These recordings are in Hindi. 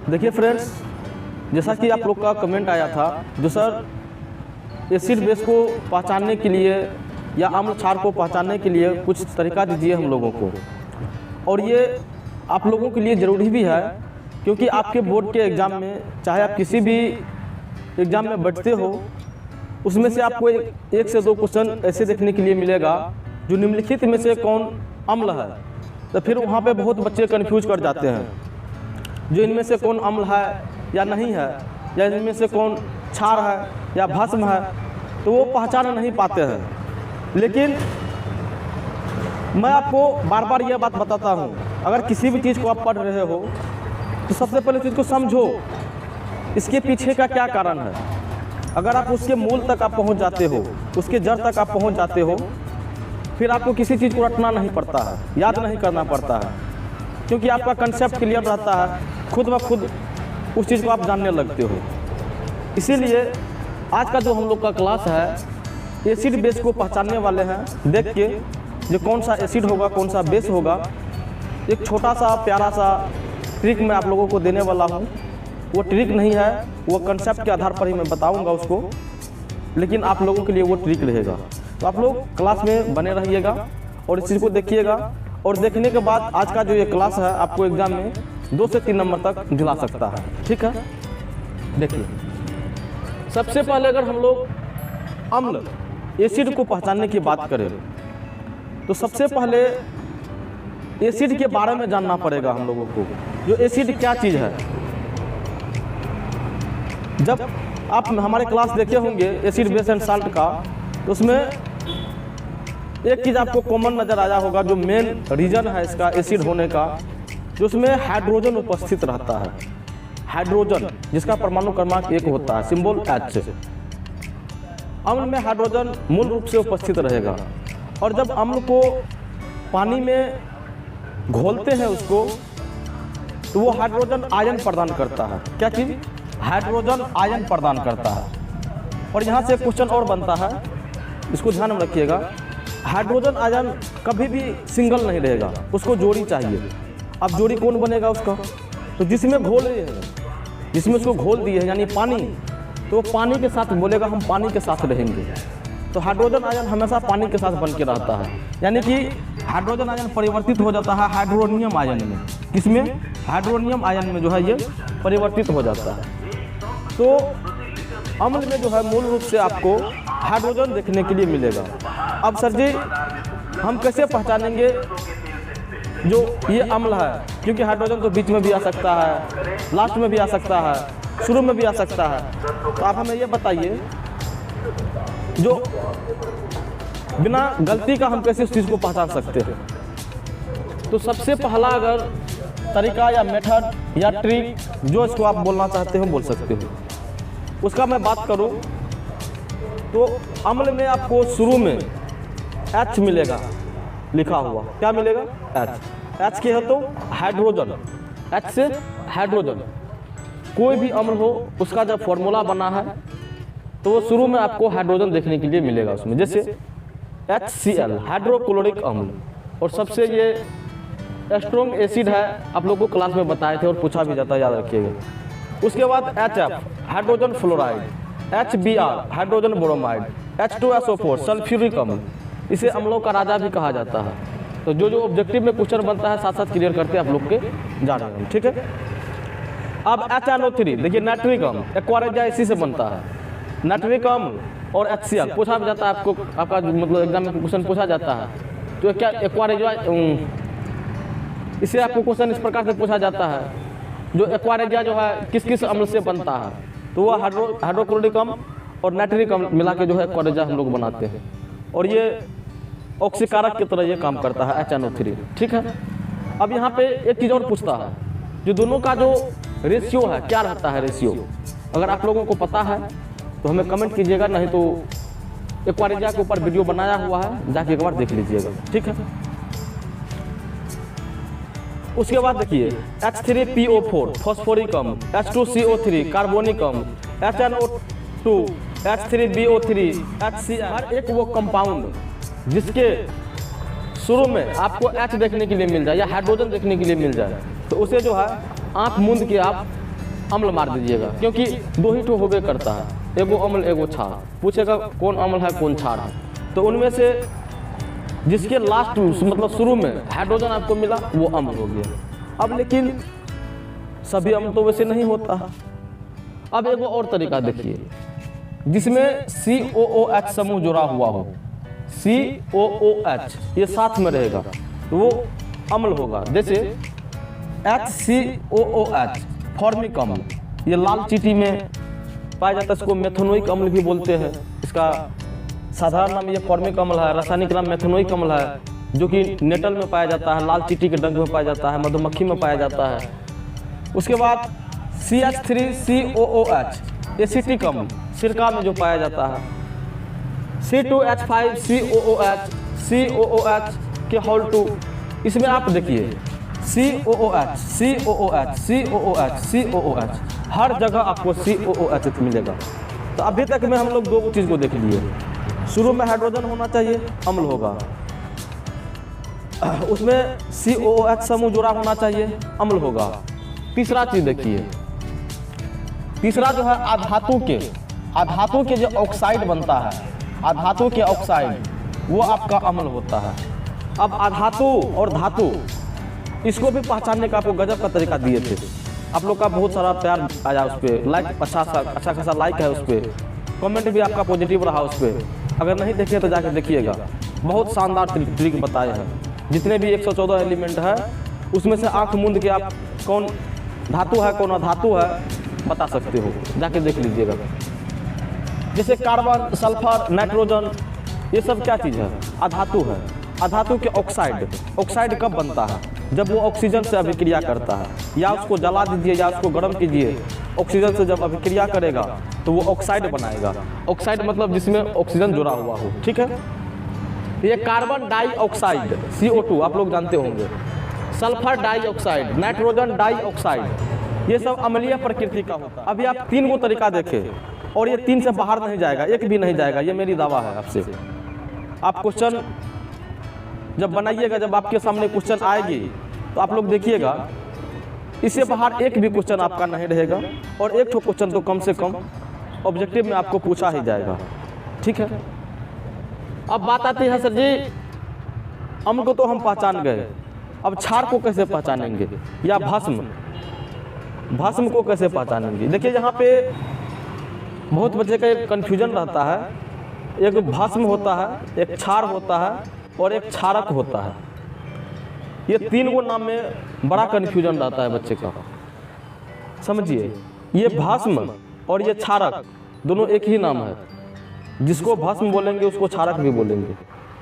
देखिए फ्रेंड्स, जैसा कि आप लोग का कमेंट आया था, जो सर एसिड बेस को पहचानने के लिए या अम्ल क्षार को पहचानने के लिए कुछ तरीका दीजिए हम लोगों को। और ये आप लोगों के लिए ज़रूरी भी है, क्योंकि आपके बोर्ड के एग्ज़ाम में, चाहे आप किसी भी एग्ज़ाम में बैठते हो, उसमें से आपको एक से दो क्वेश्चन ऐसे देखने के लिए मिलेगा जो निम्नलिखित में से कौन अम्ल है। तो फिर वहाँ पे बहुत बच्चे कन्फ्यूज कर जाते हैं, जो इनमें से कौन अम्ल है या नहीं है, या इनमें से कौन क्षार है या भस्म है, तो वो पहचान नहीं पाते हैं। लेकिन मैं आपको बार बार यह बात बताता हूँ, अगर किसी भी चीज़ को आप पढ़ रहे हो तो सबसे पहले चीज़ को समझो, इसके पीछे का क्या कारण है। अगर आप उसके मूल तक आप पहुँच जाते हो, उसके जड़ तक आप पहुँच जाते हो, फिर आपको किसी चीज़ को रटना नहीं पड़ता है, याद नहीं करना पड़ता है, क्योंकि आपका कंसेप्ट क्लियर रहता है, खुद ब खुद उस चीज़ को आप जानने लगते हो। इसीलिए आज का जो हम लोग का क्लास है, एसिड बेस को पहचानने वाले हैं। देख के जो कौन सा एसिड होगा, कौन सा बेस होगा, एक छोटा सा प्यारा सा ट्रिक मैं आप लोगों को देने वाला हूँ। वो ट्रिक नहीं है, वो कंसेप्ट के आधार पर ही मैं बताऊँगा उसको, लेकिन आप लोगों के लिए वो ट्रिक रहेगा। तो आप लोग क्लास में बने रहिएगा और इस चीज़ को देखिएगा, और देखने के बाद आज का जो ये क्लास है आपको एग्ज़ाम में 2 से 3 नंबर तक दिला सकता है। ठीक है, देखिए सबसे पहले अगर हम लोग अम्ल एसिड को पहचानने की बात करें तो सबसे पहले एसिड के बारे में जानना पड़ेगा हम लोगों को। जो एसिड क्या चीज़ है, जब आप हमारे क्लास देखे होंगे एसिड बेस एंड साल्ट का, तो उसमें एक चीज़ आपको कॉमन नज़र आया होगा, जो मेन रीजन है इसका एसिड होने का, जो उसमें हाइड्रोजन उपस्थित रहता है। हाइड्रोजन जिसका परमाणु क्रमांक 1 होता है, सिंबल H। अम्ल में हाइड्रोजन मूल रूप से उपस्थित रहेगा, और जब अम्ल को पानी में घोलते हैं उसको, तो वो हाइड्रोजन आयन प्रदान करता है। क्या चीज़? हाइड्रोजन आयन प्रदान करता है। और यहाँ से क्वेश्चन और बनता है, इसको ध्यान में रखिएगा, हाइड्रोजन आयन कभी भी सिंगल नहीं रहेगा, उसको जोड़ी चाहिए। अब जोड़ी कौन बनेगा उसका? तो जिसमें घोल रहे हैं, जिसमें उसको घोल दिए हैं यानी पानी, तो पानी के साथ बोलेगा हम पानी के साथ रहेंगे। तो हाइड्रोजन आयन हमेशा पानी के साथ बन के रहता है, यानी कि हाइड्रोजन आयन परिवर्तित हो जाता है हाइड्रोनियम आयन में। किसमें? हाइड्रोनियम आयन में जो है ये परिवर्तित हो जाता है। तो अम्ल में जो है मूल रूप से आपको हाइड्रोजन देखने के लिए मिलेगा। अब सर जी हम कैसे पहचानेंगे जो ये अम्ल है, क्योंकि हाइड्रोजन तो बीच में भी आ सकता है, लास्ट में भी आ सकता है, शुरू में भी आ सकता है। तो आप हमें ये बताइए, जो बिना गलती का हम कैसे उस चीज़ को पहचान सकते हैं? तो सबसे पहला अगर तरीका या मेथड या ट्रिक, जो इसको आप बोलना चाहते हो बोल सकते हो, उसका मैं बात करूं तो अम्ल में आपको शुरू में H मिलेगा लिखा हुआ। क्या मिलेगा? H के है तो हाइड्रोजन, H से हाइड्रोजन। कोई भी अम्ल हो उसका जब फॉर्मूला बना है तो वो शुरू में आपको हाइड्रोजन देखने के लिए मिलेगा उसमें, जैसे HCl हाइड्रोक्लोरिक अम्ल। और सबसे ये स्ट्रॉन्ग एसिड है, आप लोगों को क्लास में बताए थे और पूछा भी जाता है, याद रखिएगा। उसके बाद HF hydrogen fluoride, HBr hydrogen bromide, H2SO4 sulphuric अम्ल। इसे अम्लों का राजा भी कहा जाता है। तो जो जो ऑब्जेक्टिव में क्वेश्चन बनता है साथ साथ क्लियर करते हैं आप लोग के जा रहे हैं, ठीक है। अब HNO3 देखिए, नाइट्रिक अम्ल, एक्वारेजा इसी से बनता है। नाइट्रिक अम्ल और HCl पूछा भी जाता है आपको, आपका मतलब एग्जाम में क्वेश्चन पूछा जाता है। तो क्या एक्वारेजा, इसे आपको क्वेश्चन इस प्रकार से पूछा जाता है, जो एक्वारेजा जो है किस किस अम्ल से बनता है? तो वह हाइड्रोक्लोरिक अम्ल और नाइट्रिक अम्ल मिला के जो है एक्वारेजा हम लोग बनाते हैं, और ये ऑक्सीकारक की तरह ये काम करता है HNO3, ठीक है। अब यहाँ पे एक चीज़ और पूछता है, जो दोनों का जो रेशियो है क्या रहता है रेशियो? अगर आप लोगों को पता है तो हमें कमेंट कीजिएगा, नहीं तो एक्वारेजा के ऊपर वीडियो बनाया हुआ है, जाके एक बार देख लीजिएगा, ठीक है। उसके बाद देखिए H3PO4 फॉस्फोरिक अम्ल, H2CO3 कार्बोनिक अम्ल, HNO2, H3BO3, HCl। हर एक वो कंपाउंड जिसके शुरू में आपको H देखने के लिए मिल जाए या हाइड्रोजन देखने के लिए मिल जाए, तो उसे जो है आँख मूंद के आप अम्ल मार दीजिएगा, क्योंकि दो ही तो होबे करता है, एगो अम्ल एगो क्षार। पूछेगा कौन अम्ल है कौन क्षार है, तो उनमें से जिसके लास्ट मतलब शुरू में हाइड्रोजन आपको मिला वो अम्ल हो गया। अब लेकिन सभी अम्ल तो वैसे नहीं होता है। अब एगो और तरीका देखिए जिसमें COOH समूह जुड़ा हुआ हो, COOH ये साथ में रहेगा तो वो अम्ल होगा। जैसे HCOOH फॉर्मिक अम्ल, ये लाल चींटी में पाया जाता है, इसको मेथनोइक अम्ल भी बोलते हैं। इसका साधारण नाम ये फॉर्मिक अम्ल है, रासायनिक नाम मेथनोइक अम्ल है, जो कि नेटल में पाया जाता है, लाल चींटी के डंक में पाया जाता है, मधुमक्खी में पाया जाता है। उसके बाद CH3COOH एसिटिक अम्ल सिरका में जो पाया जाता है, C2H5COOH COOH के होल 2, इसमें आप देखिए COOH हर जगह आपको COOH मिलेगा। तो अभी तक में हम लोग दो चीज़ को देख लिए, शुरू में हाइड्रोजन होना चाहिए अम्ल होगा, उसमें COOH समूह जुड़ा होना चाहिए अम्ल होगा। तीसरा चीज़ देखिए, तीसरा जो है आधातु के जो ऑक्साइड बनता है, आधातु के ऑक्साइड वो आपका अम्ल होता है। अब आधातु और धातु इसको भी पहचानने का आपको गजब का तरीका दिए थे। आप लोग का बहुत सारा प्यार आया उस पर, लाइक अच्छा खासा लाइक है उस पर, कमेंट भी आपका पॉजिटिव रहा उस पर। अगर नहीं देखे तो जाकर देखिएगा, बहुत शानदार ट्रिक बताए हैं। जितने भी 114 एलिमेंट है उसमें से आंख मूंद के आप कौन धातु है कौन अधातु है बता सकते हो, जाके देख लीजिएगा। जैसे कार्बन, सल्फर, नाइट्रोजन ये सब क्या चीज़ है, अधातु है। अधातु के ऑक्साइड कब बनता है, जब वो ऑक्सीजन से अभिक्रिया करता है, या उसको जला दीजिए या उसको गर्म कीजिए, ऑक्सीजन से जब अभिक्रिया करेगा तो वो ऑक्साइड बनाएगा। ऑक्साइड मतलब जिसमें ऑक्सीजन जुड़ा हुआ हो, ठीक है। ये कार्बन डाइऑक्साइड CO2 आप लोग जानते होंगे, सल्फर डाइऑक्साइड, नाइट्रोजन डाइऑक्साइड, ये सब अम्लीय प्रकृति का होता है। अभी आप 3 गो तरीका देखें और ये 3 से बाहर नहीं जाएगा, एक भी नहीं जाएगा, ये मेरी दावा है आपसे। आप क्वेश्चन जब बनाइएगा, जब आपके सामने क्वेश्चन आएगी तो आप लोग देखिएगा इससे बाहर एक भी क्वेश्चन आपका नहीं रहेगा, और एक तो क्वेश्चन तो कम से कम ऑब्जेक्टिव में आपको पूछा ही जाएगा, ठीक है। अब बात आती है सर जी अम्ल को तो हम पहचान गए, अब क्षार को कैसे पहचानेंगे, या भस्म को कैसे पहचानेंगे। देखिए यहाँ पे बहुत बच्चे का एक कन्फ्यूजन रहता है, एक भस्म होता है, एक क्षार होता है और एक क्षारक होता है। ये 3 गो नाम में बड़ा कन्फ्यूजन रहता है बच्चे का, समझिए। ये भस्म और ये क्षारक दोनों एक ही नाम है, जिसको भस्म बोलेंगे उसको क्षारक भी बोलेंगे,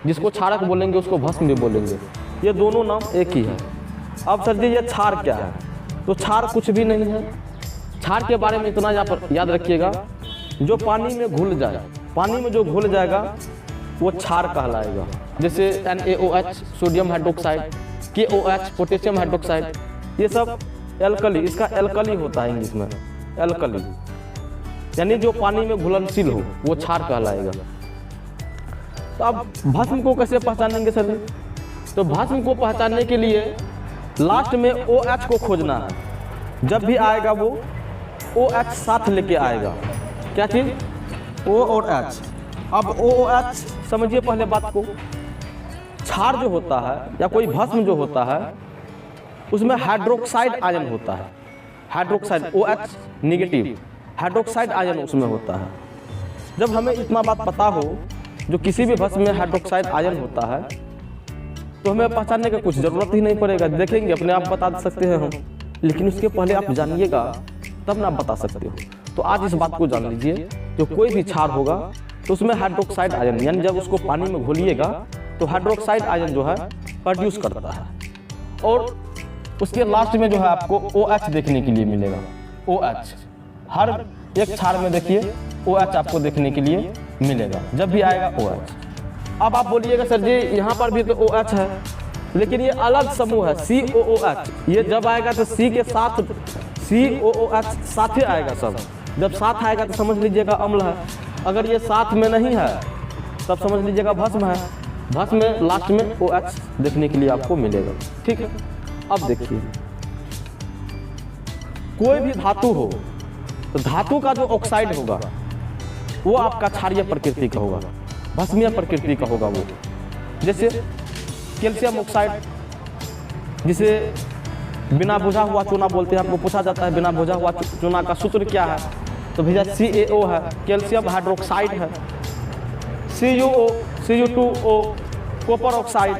जिसको क्षारक बोलेंगे उसको भस्म भी बोलेंगे, ये दोनों नाम एक ही है। अब सर जी ये क्षार क्या है, तो क्षार कुछ भी नहीं है। क्षार के बारे में इतना याद रखिएगा, जो पानी में घुल जाए, पानी में जो घुल जाएगा वो क्षार कहलाएगा। जैसे NaOH sodium hydroxide, KOH potassium hydroxide, ये सब एल्कली, इसका एल्कली होता है इंग्लिश में, एल्कली यानी जो पानी में घुलनशील हो वो क्षार कहलाएगा। तो अब भस्म को कैसे पहचानेंगे सर? तो भस्म को पहचानने के लिए लास्ट में OH को खोजना है, जब भी आएगा वो OH साथ लेके आएगा। क्या चीज़? O और H। अब OH समझिए पहले बात को, क्षार जो होता है या कोई भस्म जो होता है उसमें हाइड्रोक्साइड आयन होता है, hydroxide OH negative hydroxide ion उसमें होता है। जब हमें इतना बात पता हो जो किसी भी भस्म में हाइड्रोक्साइड आयन होता है तो हमें पहचानने का कुछ ज़रूरत ही नहीं पड़ेगा, देखेंगे अपने आप बता सकते हैं हम, लेकिन उसके पहले आप जानिएगा तब ना आप बता सकते हो। तो आज इस बात को जान लीजिए, जो कोई भी क्षार होगा तो उसमें हाइड्रोक्साइड आयन यानी जब उसको पानी में घोलिएगा तो हाइड्रोक्साइड आयन जो है प्रोड्यूस करता है, और उसके लास्ट में जो है आपको OH देखने के लिए मिलेगा। OH हर एक क्षार में देखिए OH आपको देखने के लिए मिलेगा, जब भी आएगा OH। अब आप बोलिएगा सर जी यहाँ पर भी तो OH है, लेकिन ये अलग समूह है COOH, ये जब आएगा तो C के साथ COOH साथ ही आएगा सब, जब साथ आएगा तो समझ लीजिएगा अम्ल है, अगर ये साथ में नहीं है तब समझ लीजिएगा भस्म है। भस्म में लास्ट में OH देखने के लिए आपको मिलेगा, ठीक है। अब देखिए कोई भी धातु हो तो धातु का जो ऑक्साइड होगा वो आपका क्षारीय प्रकृति का होगा, भस्मीय प्रकृति का होगा वो। जैसे कैल्शियम ऑक्साइड, जिसे बिना बुझा हुआ चूना बोलते हैं, आपको पूछा जाता है बिना बुझा हुआ चूना का सूत्र क्या है, तो भैया CaO है, कैल्शियम हाइड्रोक्साइड है, CuO, Cu2O, copper oxide,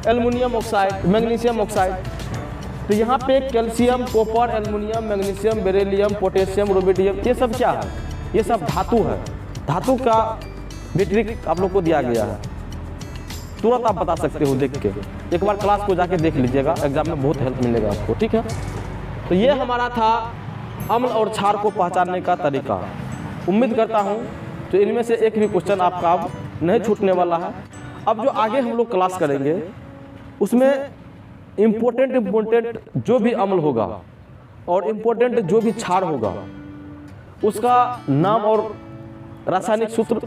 aluminium oxide, magnesium oxide. तो यहाँ पे calcium, copper, aluminium, magnesium, beryllium, potassium, rubidium, ये सब क्या है? ये सब धातु है। धातु का भी ट्रिक आप लोग को दिया गया है, तुरंत आप बता सकते हो देख के। एक बार क्लास को जाके देख लीजिएगा, एग्जाम में बहुत हेल्प मिलेगा आपको, ठीक है। तो ये हमारा था अम्ल और क्षार को पहचानने का तरीका। उम्मीद करता हूँ तो इनमें से एक भी क्वेश्चन आपका अब नहीं छूटने वाला है। अब जो आगे हम लोग क्लास करेंगे उसमें इम्पोर्टेंट जो भी अम्ल होगा और इम्पोर्टेंट जो भी क्षार होगा उसका नाम और रासायनिक सूत्र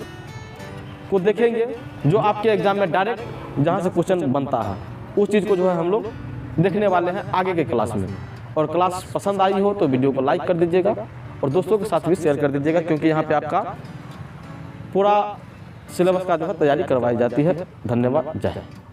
को देखेंगे, जो आपके एग्जाम में डायरेक्ट जहाँ से क्वेश्चन बनता है उस चीज़ को जो है हम लोग देखने वाले हैं आगे के क्लास में। और क्लास पसंद आई हो तो वीडियो को लाइक कर दीजिएगा और दोस्तों के साथ भी शेयर कर दीजिएगा, क्योंकि यहाँ पे आपका पूरा सिलेबस का जो है तैयारी करवाई जाती है। धन्यवाद, जय हिंद।